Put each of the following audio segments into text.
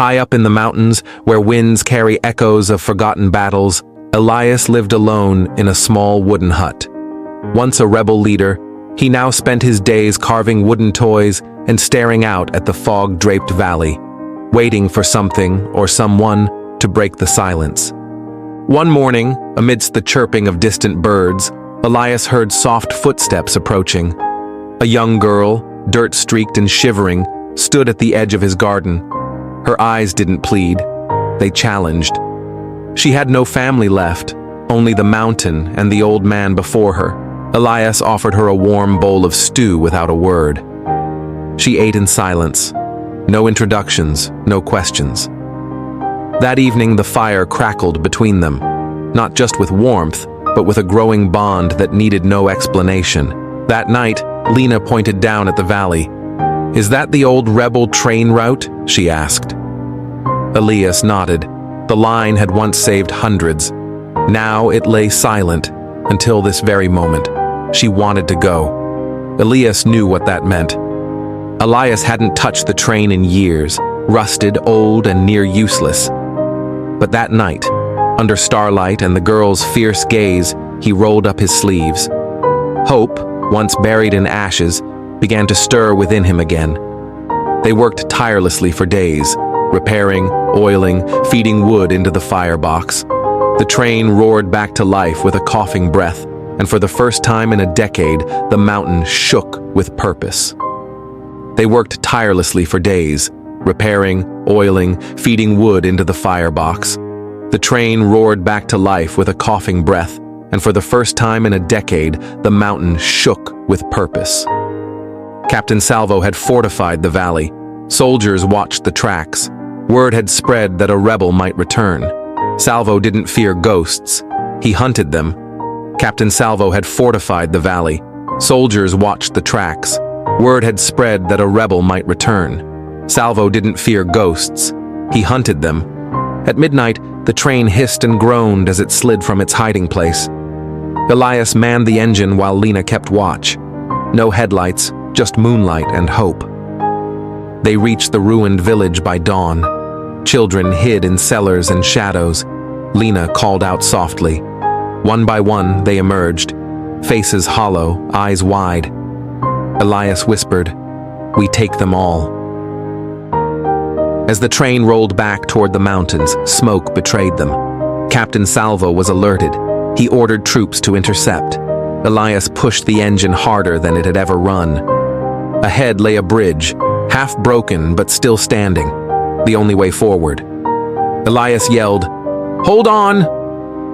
High up in the mountains, where winds carry echoes of forgotten battles, Elias lived alone in a small wooden hut. Once a rebel leader, he now spent his days carving wooden toys and staring out at the fog-draped valley, waiting for something or someone to break the silence. One morning, amidst the chirping of distant birds, Elias heard soft footsteps approaching. A young girl, dirt-streaked and shivering, stood at the edge of his garden. Her eyes didn't plead, they challenged. She had no family left, only the mountain and the old man before her. Elias offered her a warm bowl of stew without a word. She ate in silence. No introductions, no questions. That evening the fire crackled between them, not just with warmth, but with a growing bond that needed no explanation. That night, Lina pointed down at the valley. "Is that the old rebel train route?" she asked. Elias nodded. The line had once saved hundreds. Now it lay silent, until this very moment. She wanted to go. Elias knew what that meant. Elias hadn't touched the train in years, rusted, old, and near useless. But that night, under starlight and the girl's fierce gaze, he rolled up his sleeves. Hope, once buried in ashes, began to stir within him again. They worked tirelessly for days, repairing, oiling, feeding wood into the firebox. The train roared back to life with a coughing breath, and for the first time in a decade, the mountain shook with purpose. They worked tirelessly for days, repairing, oiling, feeding wood into the firebox. The train roared back to life with a coughing breath, and for the first time in a decade, the mountain shook with purpose. Captain Salvo had fortified the valley. Soldiers watched the tracks. Word had spread that a rebel might return. Salvo didn't fear ghosts. He hunted them. Captain Salvo had fortified the valley. Soldiers watched the tracks. Word had spread that a rebel might return. Salvo didn't fear ghosts. He hunted them. At midnight, the train hissed and groaned as it slid from its hiding place. Elias manned the engine while Lina kept watch. No headlights, just moonlight and hope. They reached the ruined village by dawn. Children hid in cellars and shadows. Lina called out softly. One by one, they emerged, faces hollow, eyes wide. Elias whispered, "We take them all." As the train rolled back toward the mountains, smoke betrayed them. Captain Salvo was alerted. He ordered troops to intercept. Elias pushed the engine harder than it had ever run. Ahead lay a bridge, half broken but still standing, the only way forward. Elias yelled, "Hold on!"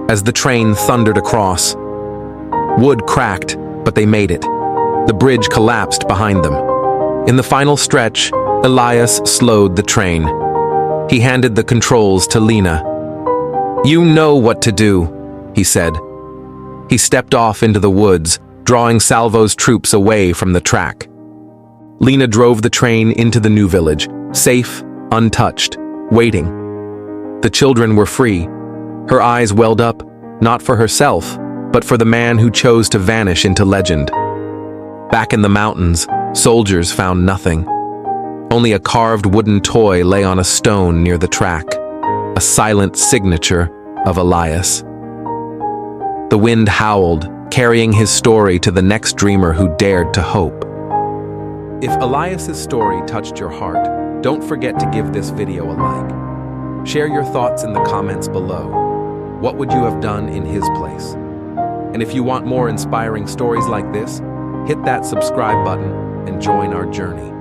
as the train thundered across. Wood cracked, but they made it. The bridge collapsed behind them. In the final stretch, Elias slowed the train. He handed the controls to Lina. "You know what to do," he said. He stepped off into the woods, drawing Salvo's troops away from the track. Lina drove the train into the new village, safe, untouched, waiting. The children were free. Her eyes welled up, not for herself, but for the man who chose to vanish into legend. Back in the mountains, soldiers found nothing. Only a carved wooden toy lay on a stone near the track, a silent signature of Elias. The wind howled, carrying his story to the next dreamer who dared to hope. If Elias's story touched your heart, don't forget to give this video a like. Share your thoughts in the comments below. What would you have done in his place? And if you want more inspiring stories like this, hit that subscribe button and join our journey.